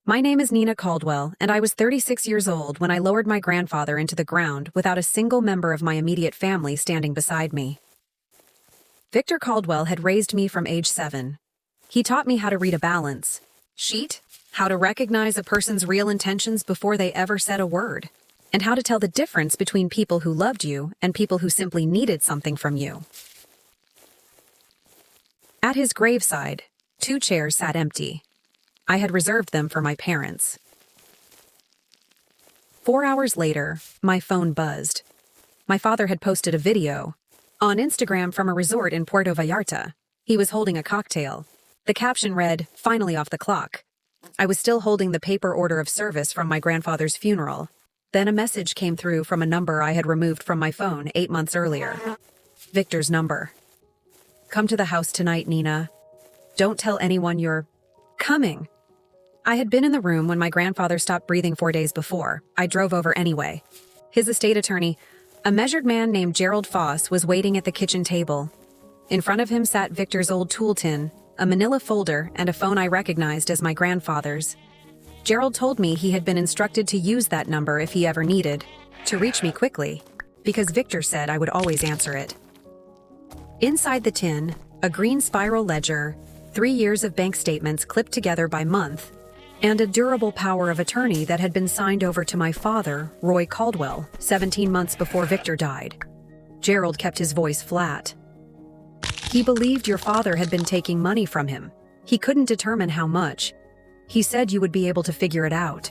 My name is Nina Caldwell, and I was 36 years old when I lowered my grandfather into the ground without a single member of my immediate family standing beside me. Victor Caldwell had raised me from age 7. He taught me how to read a balance sheet, how to recognize a person's real intentions before they ever said a word, and how to tell the difference between people who loved you and people who simply needed something from you. At his graveside, 2 chairs sat empty. I had reserved them for my parents. 4 hours later, my phone buzzed. My father had posted a video on Instagram from a resort in Puerto Vallarta. He was holding a cocktail. The caption read, "Finally off the clock." I was still holding the paper order of service from my grandfather's funeral. Then a message came through from a number I had removed from my phone 8 months earlier. Victor's number. "Come to the house tonight, Nina. Don't tell anyone you're coming." I had been in the room when my grandfather stopped breathing 4 days before. I drove over anyway. His estate attorney, a measured man named Gerald Foss, was waiting at the kitchen table. In front of him sat Victor's old tool tin, a manila folder, and a phone I recognized as my grandfather's. Gerald told me he had been instructed to use that number if he ever needed to reach me quickly, because Victor said I would always answer it. Inside the tin, a green spiral ledger, 3 years of bank statements clipped together by month, and a durable power of attorney that had been signed over to my father, Roy Caldwell, 17 months before Victor died. Gerald kept his voice flat. "He believed your father had been taking money from him. He couldn't determine how much. He said you would be able to figure it out.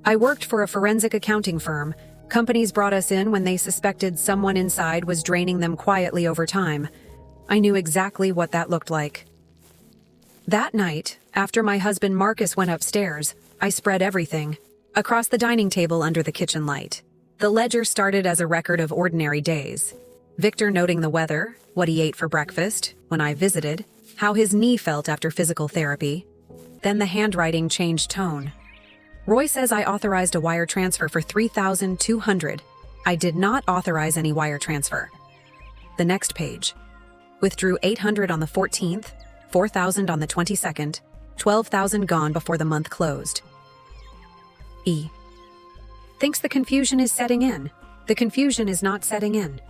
I worked for a forensic accounting firm. Companies brought us in when they suspected someone inside was draining them quietly over time. I knew exactly what that looked like. That night, after my husband Marcus went upstairs, I spread everything across the dining table under the kitchen light. The ledger started as a record of ordinary days. Victor noting the weather, what he ate for breakfast, when I visited, how his knee felt after physical therapy. Then the handwriting changed tone. Roy says I authorized a wire transfer for $3,200. I did not authorize any wire transfer. The next page. Withdrew $800 on the 14th, $4,000 on the 22nd, $12,000 gone before the month closed. E. Thinks the confusion is setting in. The confusion is not setting in.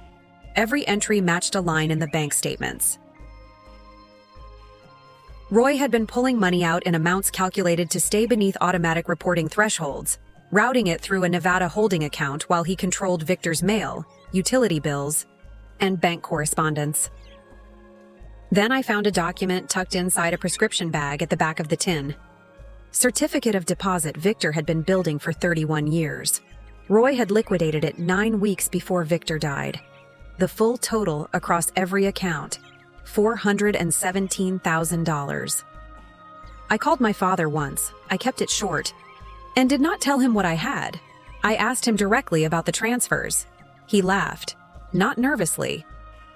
Every entry matched a line in the bank statements. Roy had been pulling money out in amounts calculated to stay beneath automatic reporting thresholds, routing it through a Nevada holding account while he controlled Victor's mail, utility bills, and bank correspondence. Then I found a document tucked inside a prescription bag at the back of the tin. Certificate of deposit Victor had been building for 31 years. Roy had liquidated it 9 weeks before Victor died. The full total across every account, $417,000. I called my father once. I kept it short and did not tell him what I had. I asked him directly about the transfers. He laughed, not nervously,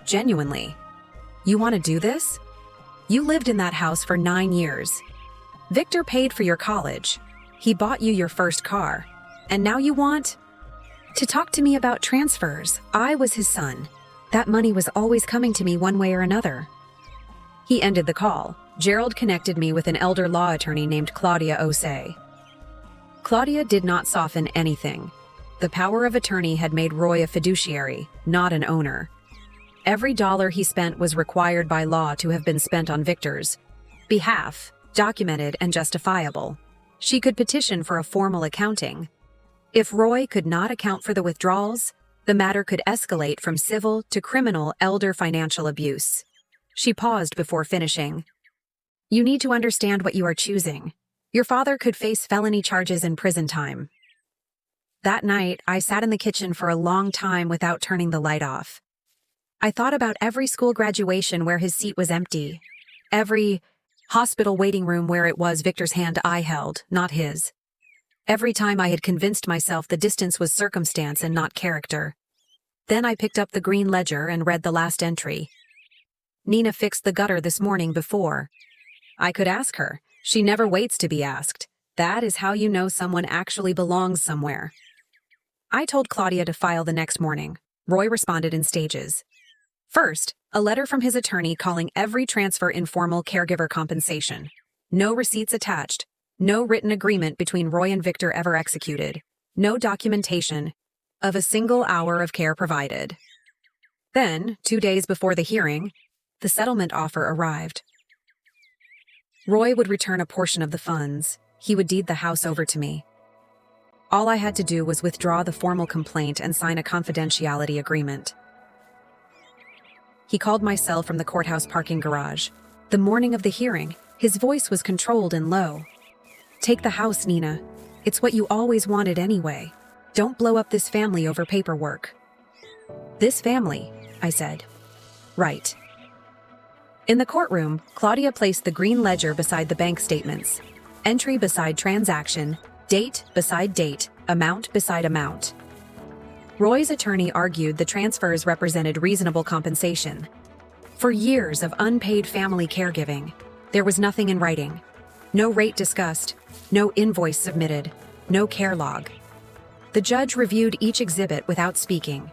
genuinely. "You want to do this? You lived in that house for 9 years. Victor paid for your college. He bought you your first car. And now you want to talk to me about transfers. I was his son. That money was always coming to me one way or another." He ended the call. Gerald connected me with an elder law attorney named Claudia Osei. Claudia did not soften anything. The power of attorney had made Roy a fiduciary, not an owner. Every dollar he spent was required by law to have been spent on Victor's behalf, documented and justifiable. She could petition for a formal accounting. If Roy could not account for the withdrawals, the matter could escalate from civil to criminal elder financial abuse. She paused before finishing. "You need to understand what you are choosing. Your father could face felony charges and prison time." That night, I sat in the kitchen for a long time without turning the light off. I thought about every school graduation where his seat was empty, every hospital waiting room where it was Victor's hand I held, not his. Every time I had convinced myself the distance was circumstance and not character. Then I picked up the green ledger and read the last entry. "Nina fixed the gutter this morning before." I could ask her. She never waits to be asked. That is how you know someone actually belongs somewhere. I told Claudia to file the next morning. Roy responded in stages. First, a letter from his attorney calling every transfer informal caregiver compensation. No receipts attached. No written agreement between Roy and Victor ever executed. No documentation of a single hour of care provided. Then, 2 days before the hearing, the settlement offer arrived. Roy would return a portion of the funds. He would deed the house over to me. All I had to do was withdraw the formal complaint and sign a confidentiality agreement. He called my cell from the courthouse parking garage. The morning of the hearing, his voice was controlled and low. "Take the house, Nina. It's what you always wanted anyway. Don't blow up this family over paperwork." "This family," I said. "Right." In the courtroom, Claudia placed the green ledger beside the bank statements. Entry beside transaction, date beside date, amount beside amount. Roy's attorney argued the transfers represented reasonable compensation. For years of unpaid family caregiving, there was nothing in writing. No rate discussed, no invoice submitted, no care log. The judge reviewed each exhibit without speaking.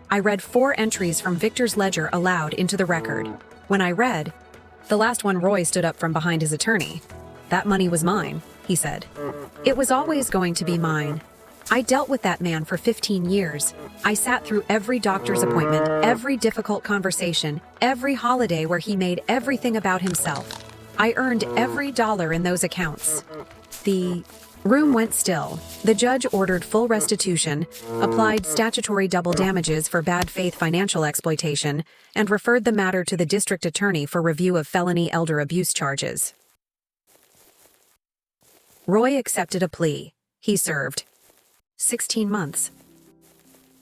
I read 4 entries from Victor's ledger aloud into the record. When I read, the last one, Roy stood up from behind his attorney. "That money was mine," he said. "It was always going to be mine. I dealt with that man for 15 years. I sat through every doctor's appointment, every difficult conversation, every holiday where he made everything about himself. I earned every dollar in those accounts." The room went still. The judge ordered full restitution, applied statutory double damages for bad faith financial exploitation, and referred the matter to the district attorney for review of felony elder abuse charges. Roy accepted a plea. He served 16 months.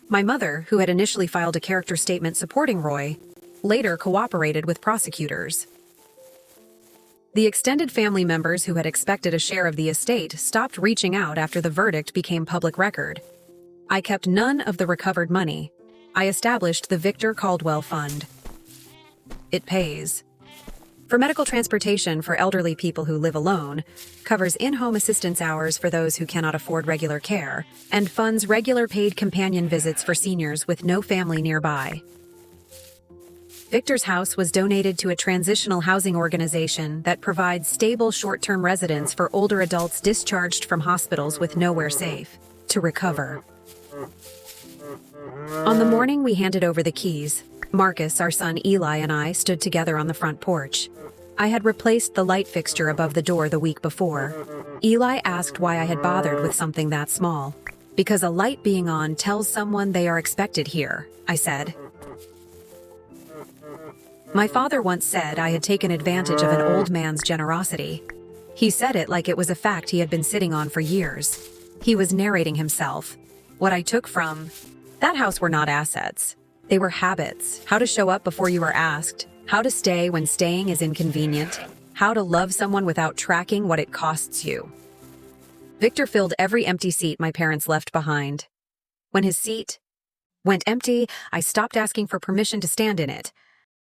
My mother, who had initially filed a character statement supporting Roy, later cooperated with prosecutors. The extended family members who had expected a share of the estate stopped reaching out after the verdict became public record. I kept none of the recovered money. I established the Victor Caldwell Fund. It pays for medical transportation for elderly people who live alone, covers in-home assistance hours for those who cannot afford regular care, and funds regular paid companion visits for seniors with no family nearby. Victor's house was donated to a transitional housing organization that provides stable short-term residence for older adults discharged from hospitals with nowhere safe to recover. On the morning we handed over the keys, Marcus, our son Eli, and I stood together on the front porch. I had replaced the light fixture above the door the week before. Eli asked why I had bothered with something that small. "Because a light being on tells someone they are expected here," I said. My father once said I had taken advantage of an old man's generosity. He said it like it was a fact he had been sitting on for years. He was narrating himself. What I took from that house were not assets. They were habits. How to show up before you are asked. How to stay when staying is inconvenient. How to love someone without tracking what it costs you. Victor filled every empty seat my parents left behind. When his seat went empty, I stopped asking for permission to stand in it.